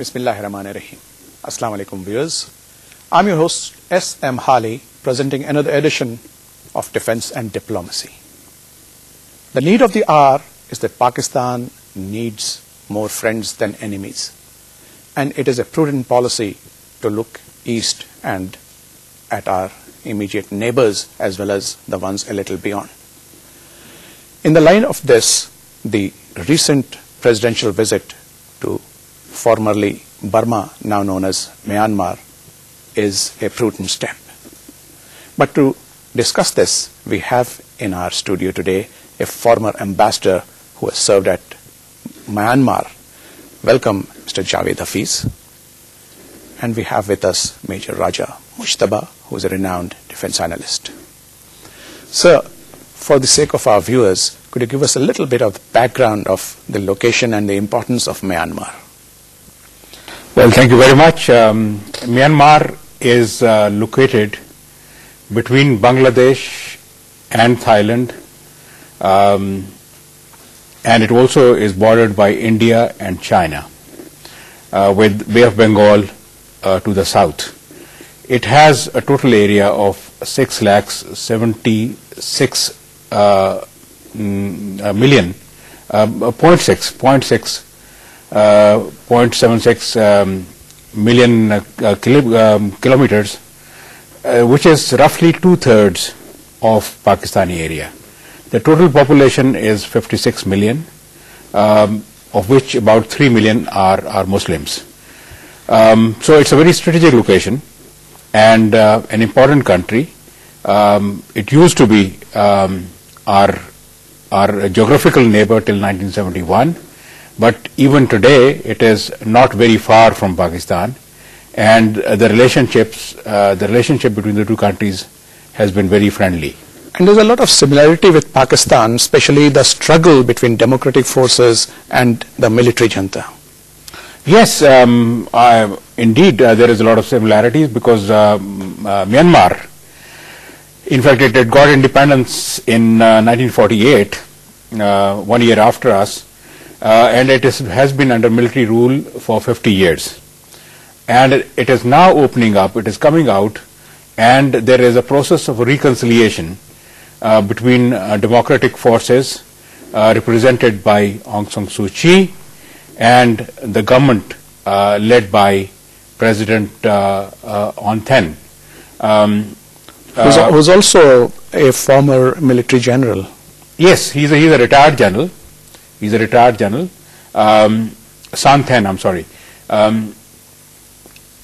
Bismillahirrahmanirrahim. Assalamu alaikum viewers. I'm your host S.M. Hali, presenting another edition of Defense and Diplomacy. The need of the hour is that Pakistan needs more friends than enemies, and it is a prudent policy to look east and at our immediate neighbors as well as the ones a little beyond. In the line of this, the recent presidential visit to formerly Burma, now known as Myanmar, is a prudent step. But to discuss this, we have in our studio today a former ambassador who has served at Myanmar. Welcome, Mr. Javed Hafiz. And we have with us Major Raja Mujtaba, who is a renowned defense analyst. Sir, for the sake of our viewers, could you give us a little bit of the background of the location and the importance of Myanmar? Well, thank you very much. Myanmar is located between Bangladesh and Thailand, and it also is bordered by India and China, with Bay of Bengal to the south. It has a total area of 6,76,000,000, 0.76 million kilometers, which is roughly 2/3 of Pakistani area. The total population is 56 million, of which about 3 million are Muslims. So it's a very strategic location and an important country. It used to be our geographical neighbor till 1971. But even today, it is not very far from Pakistan, and the relationship between the two countries has been very friendly. And there's a lot of similarity with Pakistan, especially the struggle between democratic forces and the military junta. Yes, indeed, there is a lot of similarities because Myanmar, in fact, it had got independence in 1948, 1 year after us. And it has been under military rule for 50 years. And it is now opening up, it is coming out, and there is a process of reconciliation between democratic forces represented by Aung San Suu Kyi and the government led by President Hun Sen. Who's also a former military general. Yes, he's a retired general. He's a retired general, San Then, I'm sorry.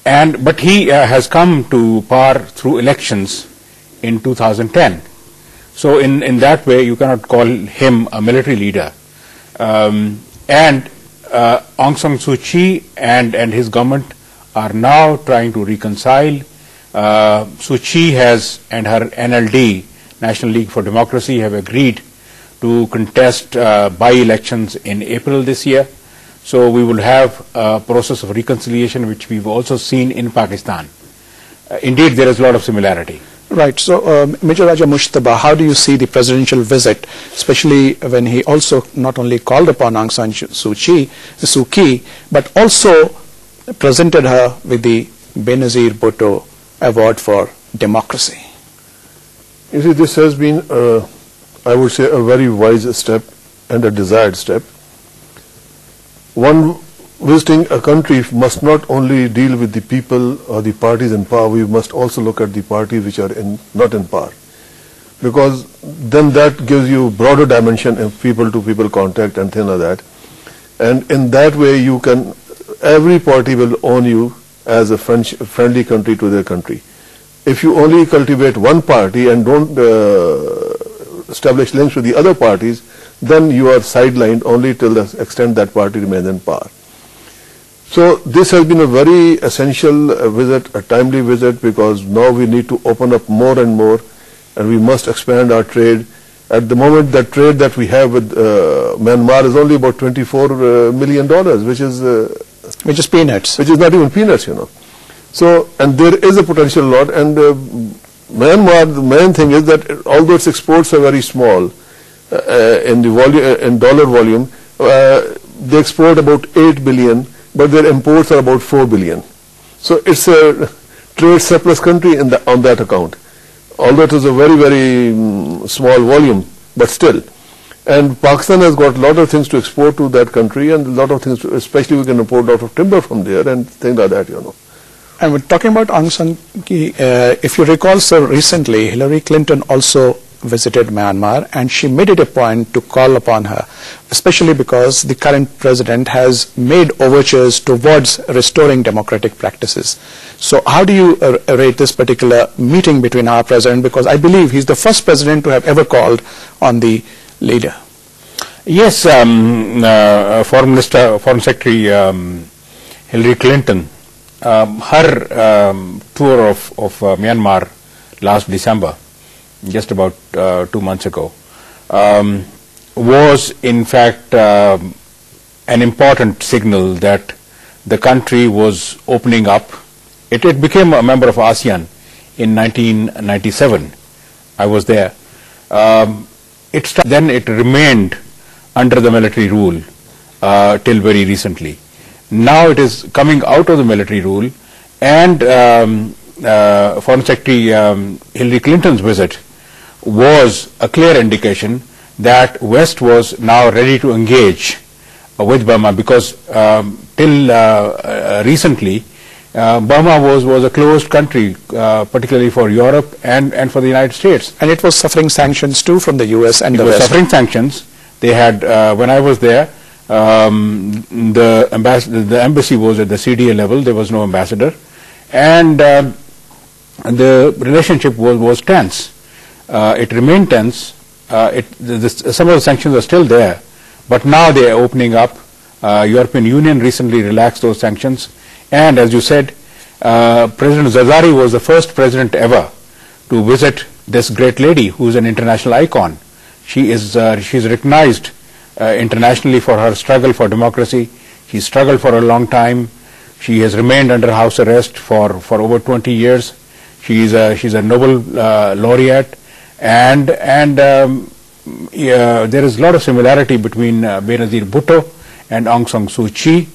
But he has come to power through elections in 2010. So in that way, you cannot call him a military leader. And Aung San Suu Kyi and his government are now trying to reconcile. Suu Kyi and her NLD, National League for Democracy, have agreed to contest by-elections in April this year. So we will have a process of reconciliation, which we've also seen in Pakistan. Indeed, there is a lot of similarity. Right. So, Major Raja Mujtaba, how do you see the presidential visit, especially when he also not only called upon Aung San Suu Kyi, but also presented her with the Benazir Bhutto Award for Democracy? You see, this has been I would say a very wise step and a desired step. One visiting a country must not only deal with the people or the parties in power, we must also look at the parties which are not in power, because then that gives you broader dimension of people-to-people contact and things like that. And in that way, every party will own you as a friendly country to their country. If you only cultivate one party and don't establish links with the other parties, then you are sidelined only till the extent that party remains in power. So this has been a very essential visit, a timely visit, because now we need to open up more and more, and we must expand our trade. At the moment, the trade that we have with Myanmar is only about $24 million, which is peanuts. Which is not even peanuts, you know. So, and there is a potential lot, and Myanmar, the main thing is that although its exports are very small in dollar volume, they export about 8 billion but their imports are about 4 billion. So it's a trade surplus country on that account. Although it is a very, very small volume, but still. And Pakistan has got a lot of things to export to that country, and a lot of things, especially we can import a lot of timber from there and things like that, you know. And we're talking about Aung San Suu Kyi. If you recall, sir, recently Hillary Clinton also visited Myanmar, and she made it a point to call upon her, especially because the current president has made overtures towards restoring democratic practices. So how do you rate this particular meeting between our president, because I believe he's the first president to have ever called on the leader? Yes, Foreign Secretary Hillary Clinton, her tour of Myanmar last December, just about 2 months ago, was in fact an important signal that the country was opening up. It became a member of ASEAN in 1997. I was there. Then it remained under the military rule till very recently. Now it is coming out of the military rule, and Foreign Secretary Hillary Clinton's visit was a clear indication that West was now ready to engage with Burma, because till recently Burma was a closed country, particularly for Europe and for the United States. And it was suffering sanctions too from the US and the West. It was suffering sanctions. They had, when I was there, the embassy was at the CDA level. There was no ambassador, and the relationship was tense. It remained tense. Some of the sanctions are still there, but now they are opening up. European Union recently relaxed those sanctions, and as you said, President Zardari was the first president ever to visit this great lady, who is an international icon. She's recognized internationally for her struggle for democracy. She struggled for a long time. She has remained under house arrest for over 20 years. She's a Nobel laureate, and there is a lot of similarity between Benazir Bhutto and Aung San Suu Kyi.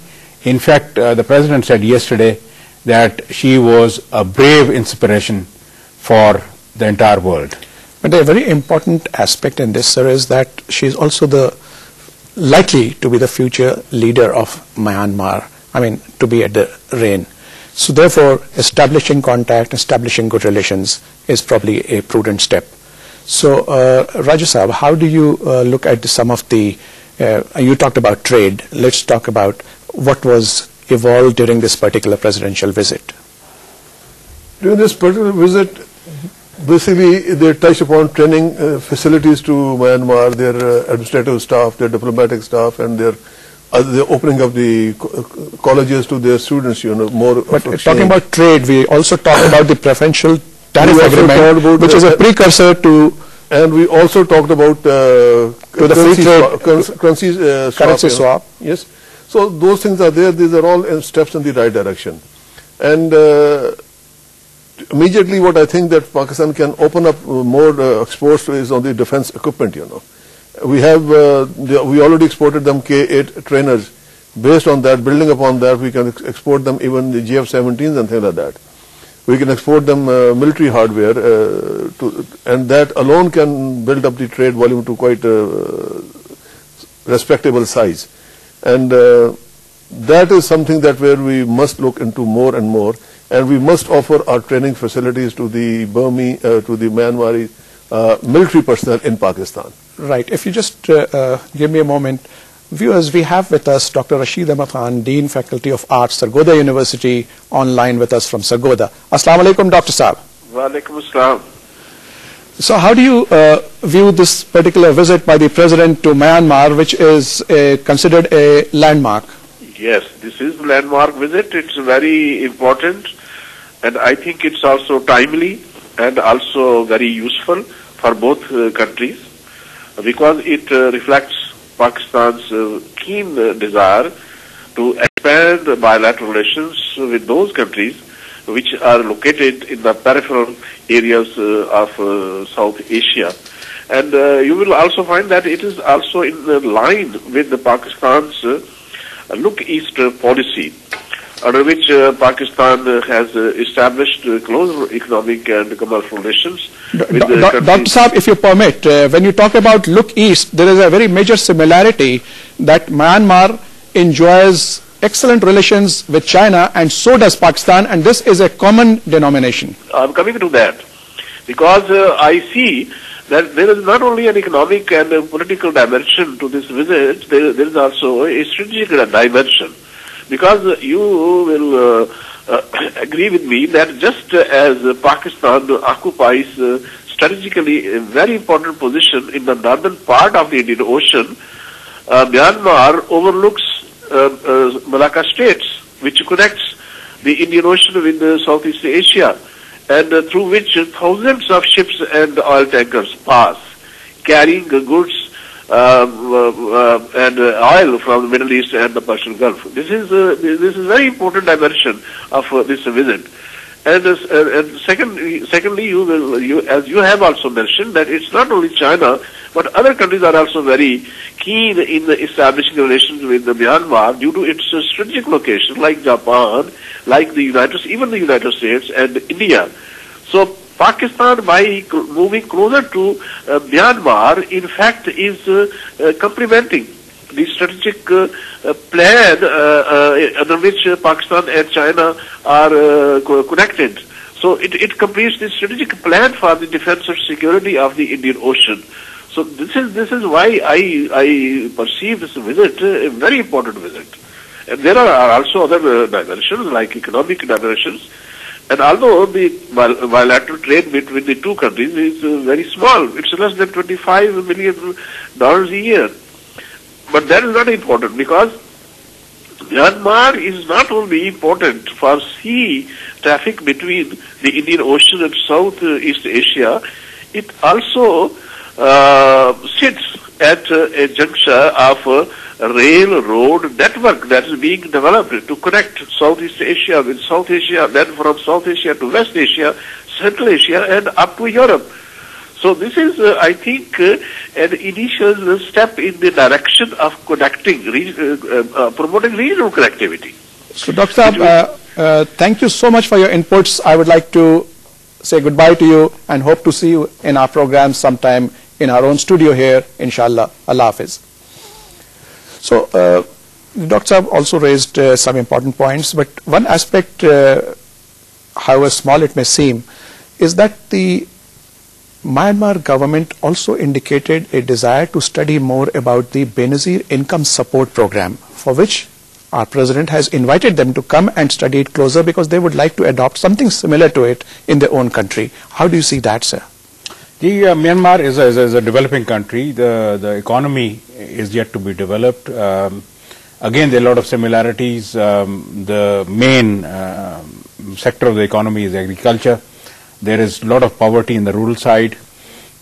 In fact, the president said yesterday that she was a brave inspiration for the entire world. But a very important aspect in this, sir, is that she is also likely to be the future leader of Myanmar. I mean, to be at the reign. So therefore, establishing contact, establishing good relations is probably a prudent step. So, Raju Sahab, how do you look at some of the, you talked about trade. Let's talk about what was evolved during this particular presidential visit. During this particular visit, basically they touched upon training facilities to Myanmar, their administrative staff, their diplomatic staff, and their opening of the colleges to their students, you know, more. But talking about trade, we also talked about the preferential tariff agreement, which is a precursor to. And we also talked about to the free trade currency swap. Yes. So those things are there. These are all steps in the right direction. And immediately, what I think that Pakistan can open up more exports to is on the defense equipment. You know, we have we already exported them K-8 trainers. Based on that, building upon that, we can export them even the GF-17s and things like that. We can export them military hardware, and that alone can build up the trade volume to quite respectable size. And that is something that where we must look into more and more, and we must offer our training facilities to the Myanmari military personnel in Pakistan. Right. If you just give me a moment. Viewers, we have with us Dr. Rashid Ahmad Khan, Dean Faculty of Arts, Sargodha University, online with us from Sargodha. Assalamu alaikum, Dr. Saab. Wa alaikum assalam. So how do you view this particular visit by the President to Myanmar, which is considered a landmark? Yes, this is a landmark visit. It's very important, and I think it's also timely and also very useful for both countries, because it reflects Pakistan's keen desire to expand bilateral relations with those countries which are located in the peripheral areas of South Asia. And you will also find that it is also in line with Pakistan's Look East policy, under which Pakistan has established close economic and commercial relations with the countries. Dr. Saab, if you permit, when you talk about look east, there is a very major similarity that Myanmar enjoys excellent relations with China, and so does Pakistan, and this is a common denomination. I'm coming to that, because I see that there is not only an economic and political dimension to this visit, there is also a strategic dimension. Because you will agree with me that just as Pakistan occupies strategically a very important position in the northern part of the Indian Ocean, Myanmar overlooks Malacca Straits, which connects the Indian Ocean with Southeast Asia, and through which thousands of ships and oil tankers pass, carrying goods and oil from the Middle East and the Persian Gulf. This is very important dimension of this visit. And secondly, as you have also mentioned, that it's not only China, but other countries are also very keen in establishing relations with Myanmar due to its strategic location, like Japan, like even the United States and India. So Pakistan, by moving closer to Myanmar, in fact, is complementing the strategic plan under which Pakistan and China are connected. So it completes the strategic plan for the defense and security of the Indian Ocean. So this is why I perceive this visit a very important visit. And there are also other dimensions, like economic dimensions. And although the bilateral trade between the two countries is very small, it's less than $25 million a year. But that is not important, because Myanmar is not only important for sea traffic between the Indian Ocean and Southeast Asia, it also sits at a juncture of a railroad network that is being developed to connect Southeast Asia with South Asia, then from South Asia to West Asia, Central Asia, and up to Europe. So this is, I think, an initial step in the direction of connecting, promoting regional connectivity. So, Dr. Saab, thank you so much for your inputs. I would like to say goodbye to you and hope to see you in our program sometime in our own studio here, inshallah. Allah Hafiz. So, Dr. Saab also raised some important points, but one aspect, however small it may seem, is that the Myanmar government also indicated a desire to study more about the Benazir Income Support Program, for which our President has invited them to come and study it closer because they would like to adopt something similar to it in their own country. How do you see that, sir? Myanmar is a developing country. The economy is yet to be developed. Again, there are a lot of similarities. The main sector of the economy is agriculture. There is a lot of poverty in the rural side,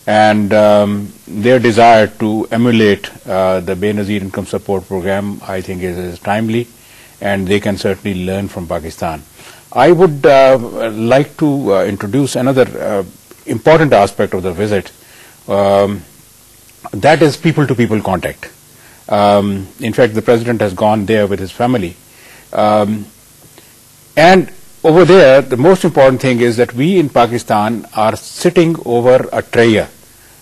and their desire to emulate the Benazir Income Support Program, I think, is timely, and they can certainly learn from Pakistan. I would like to introduce another important aspect of the visit, that is people-to-people contact. In fact, the President has gone there with his family, and over there, the most important thing is that we in Pakistan are sitting over a treya,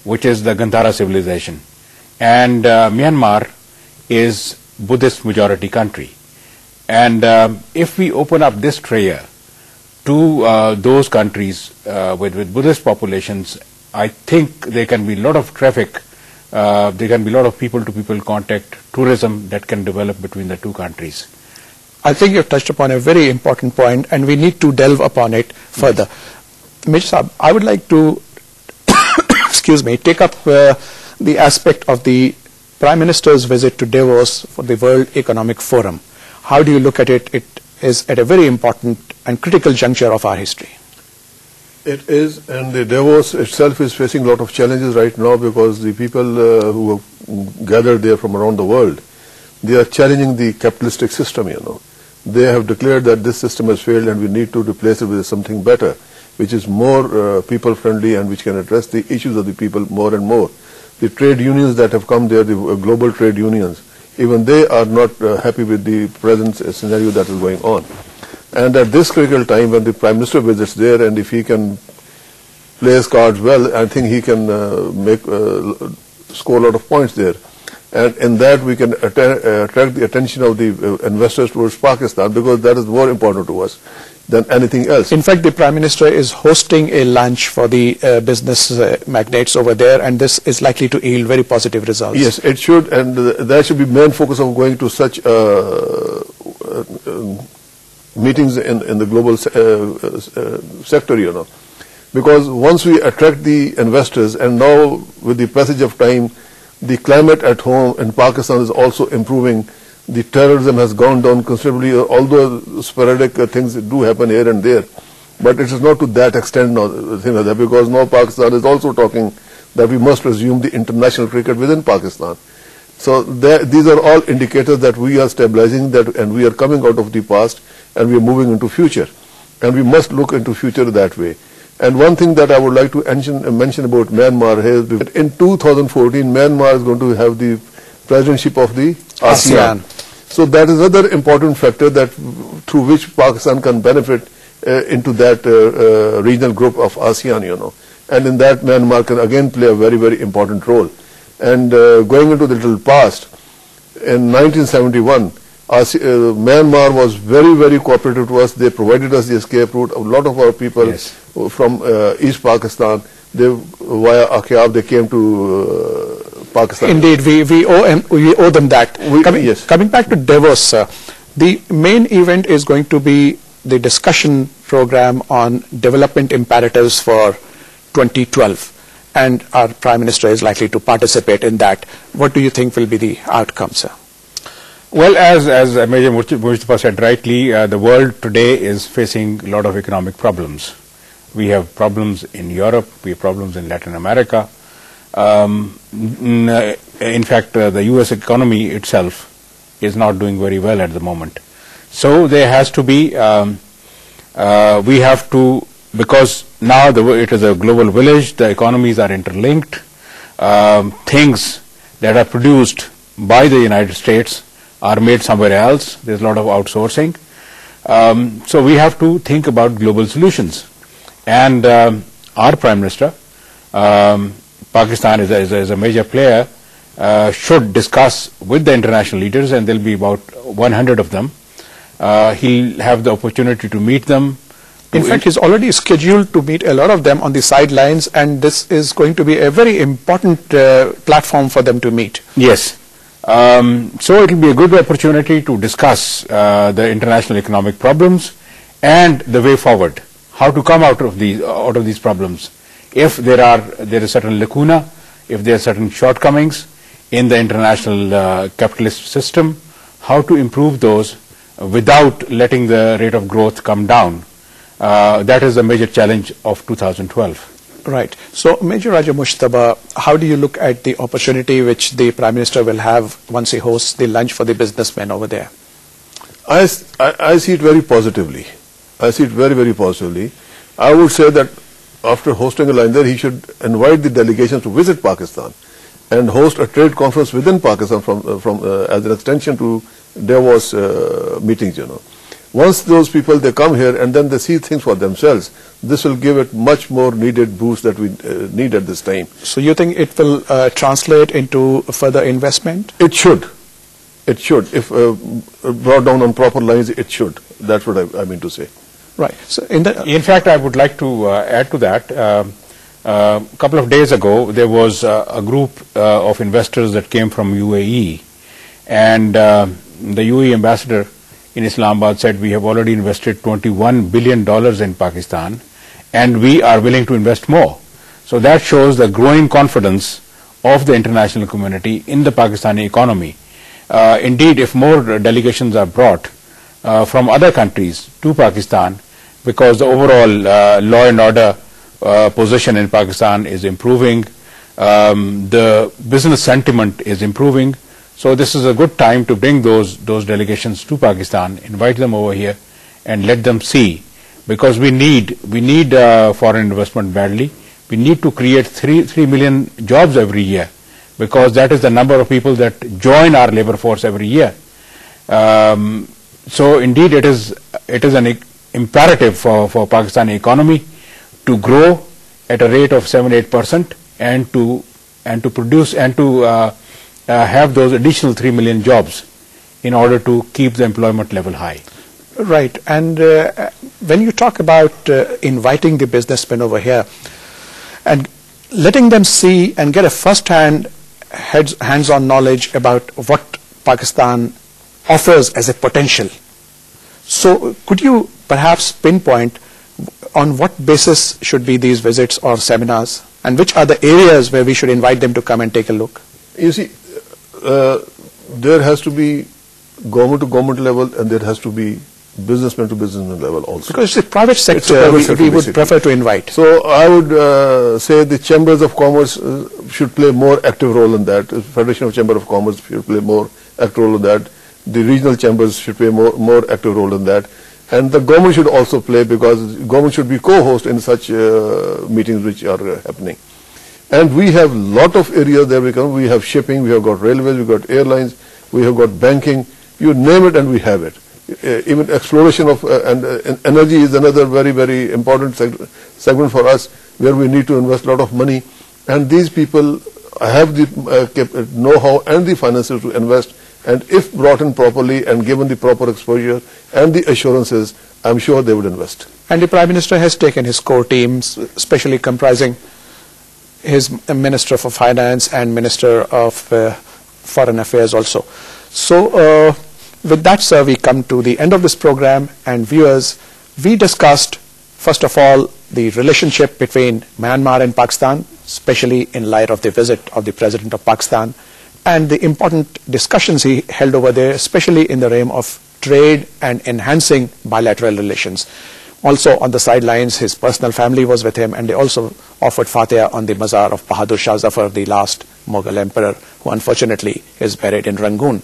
which is the Gandhara civilization. And Myanmar is Buddhist majority country. And if we open up this treya to those countries with Buddhist populations, I think there can be a lot of traffic, there can be a lot of people-to-people contact, tourism that can develop between the two countries. I think you've touched upon a very important point, and we need to delve upon it further. Mujtaba, I would like to take up the aspect of the Prime Minister's visit to Davos for the World Economic Forum. How do you look at it? It is at a very important and critical juncture of our history. It is, and the Davos itself is facing a lot of challenges right now, because the people who have gathered there from around the world, they are challenging the capitalistic system, They have declared that this system has failed and we need to replace it with something better, which is more people-friendly and which can address the issues of the people more and more. The trade unions that have come there, the global trade unions, even they are not happy with the present scenario that is going on. And at this critical time, when the Prime Minister visits there, and if he can play his cards well, I think he can score a lot of points there. And in that we can attract the attention of the investors towards Pakistan, because that is more important to us than anything else. In fact, the Prime Minister is hosting a lunch for the business magnates over there, and this is likely to yield very positive results. Yes, it should, and that should be main focus of going to such meetings in the global sector, you know. Because once we attract the investors, and now with the passage of time, the climate at home in Pakistan is also improving. The terrorism has gone down considerably, although sporadic things do happen here and there. But it is not to that extent now, because now Pakistan is also talking that we must resume the international cricket within Pakistan. So these are all indicators that we are stabilizing that, and we are coming out of the past and we are moving into future. And we must look into future that way. And one thing that I would like to mention about Myanmar is that in 2014, Myanmar is going to have the presidentship of the ASEAN. So that is another important factor that through which Pakistan can benefit into that regional group of ASEAN, you know. And in that, Myanmar can again play a very, very important role. And going into the little past, in 1971, Myanmar was very, very cooperative to us. They provided us the escape route. A lot of our people from East Pakistan, via Akyab, they came to Pakistan. Indeed, we owe them that. Coming back to Davos, sir, the main event is going to be the discussion program on development imperatives for 2012. And our Prime Minister is likely to participate in that. What do you think will be the outcome, sir? Well, as Major Mujtaba said rightly, the world today is facing a lot of economic problems. We have problems in Europe, we have problems in Latin America. In fact, the US economy itself is not doing very well at the moment. So there has to be, we have to, because now it is a global village, the economies are interlinked, things that are produced by the United States are made somewhere else. There's a lot of outsourcing. So we have to think about global solutions. And our Prime Minister, Pakistan is a major player, should discuss with the international leaders, and there will be about 100 of them. He'll have the opportunity to meet them. In fact, he's already scheduled to meet a lot of them on the sidelines, and this is going to be a very important platform for them to meet. Yes. So it will be a good opportunity to discuss the international economic problems and the way forward, how to come out of these problems. If there is certain lacuna, if there are certain shortcomings in the international capitalist system, how to improve those without letting the rate of growth come down. That is a major challenge of 2012. Right. So, Major Raja Mujtaba, how do you look at the opportunity which the Prime Minister will have once he hosts the lunch for the businessmen over there? I see it very positively. I see it very, very positively. I would say that after hosting a lunch there, he should invite the delegations to visit Pakistan and host a trade conference within Pakistan as an extension to Davos meetings, you know. Once those people, they come here and then they see things for themselves, this will give it much more needed boost that we need at this time. So you think it will translate into further investment? It should. It should. If brought down on proper lines, it should. That's what I mean to say. Right. So in fact, I would like to add to that. A couple of days ago, there was a group of investors that came from UAE, and the UAE ambassador in Islamabad said, we have already invested $21 billion in Pakistan, and we are willing to invest more. So that shows the growing confidence of the international community in the Pakistani economy. Indeed, if more delegations are brought from other countries to Pakistan, because the overall law and order position in Pakistan is improving, the business sentiment is improving. So this is a good time to bring those delegations to Pakistan, invite them over here, and let them see, because we need foreign investment badly. We need to create 3 million jobs every year, because that is the number of people that join our labor force every year. So indeed it is an imperative for Pakistani economy to grow at a rate of 7-8% and to produce and to have those additional 3 million jobs in order to keep the employment level high. Right. And when you talk about inviting the businessmen over here and letting them see and get a first-hand hands-on knowledge about what Pakistan offers as a potential. So could you perhaps pinpoint on what basis should be these visits or seminars, and which are the areas where we should invite them to come and take a look? You see, there has to be government to government level, and there has to be businessman to businessman level also. Because it's the private sector, we would prefer to invite. So I would say the chambers of commerce should play more active role in that. The Federation of Chamber of Commerce should play more active role in that. The regional chambers should play more active role in that. And the government should also play, because government should be co-host in such meetings which are happening. And we have lot of areas there. We have shipping, we have got railways, we have got airlines, we have got banking. You name it and we have it. Even exploration of and energy is another very, very important segment for us, where we need to invest a lot of money. And these people have the know-how and the finances to invest. And if brought in properly and given the proper exposure and the assurances, I'm sure they would invest. And the Prime Minister has taken his core teams, especially comprising his Minister for Finance and Minister of Foreign Affairs also. So with that, sir, we come to the end of this program. And viewers, we discussed, first of all, the relationship between Myanmar and Pakistan, especially in light of the visit of the President of Pakistan, and the important discussions he held over there, especially in the realm of trade and enhancing bilateral relations. Also on the sidelines, his personal family was with him, and they also offered Fatiha on the mazar of Bahadur Shah Zafar, the last Mughal emperor, who unfortunately is buried in Rangoon.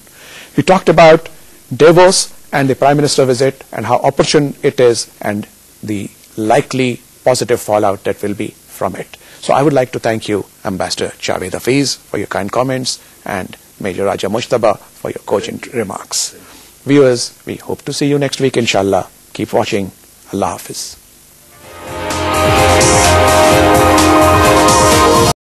We talked about Davos and the Prime Minister visit and how opportune it is and the likely positive fallout that will be from it. So I would like to thank you, Ambassador Javed Hafiz, for your kind comments, and Major Raja Mujtaba for your cogent remarks. Viewers, we hope to see you next week, inshallah. Keep watching. Allah Hafiz.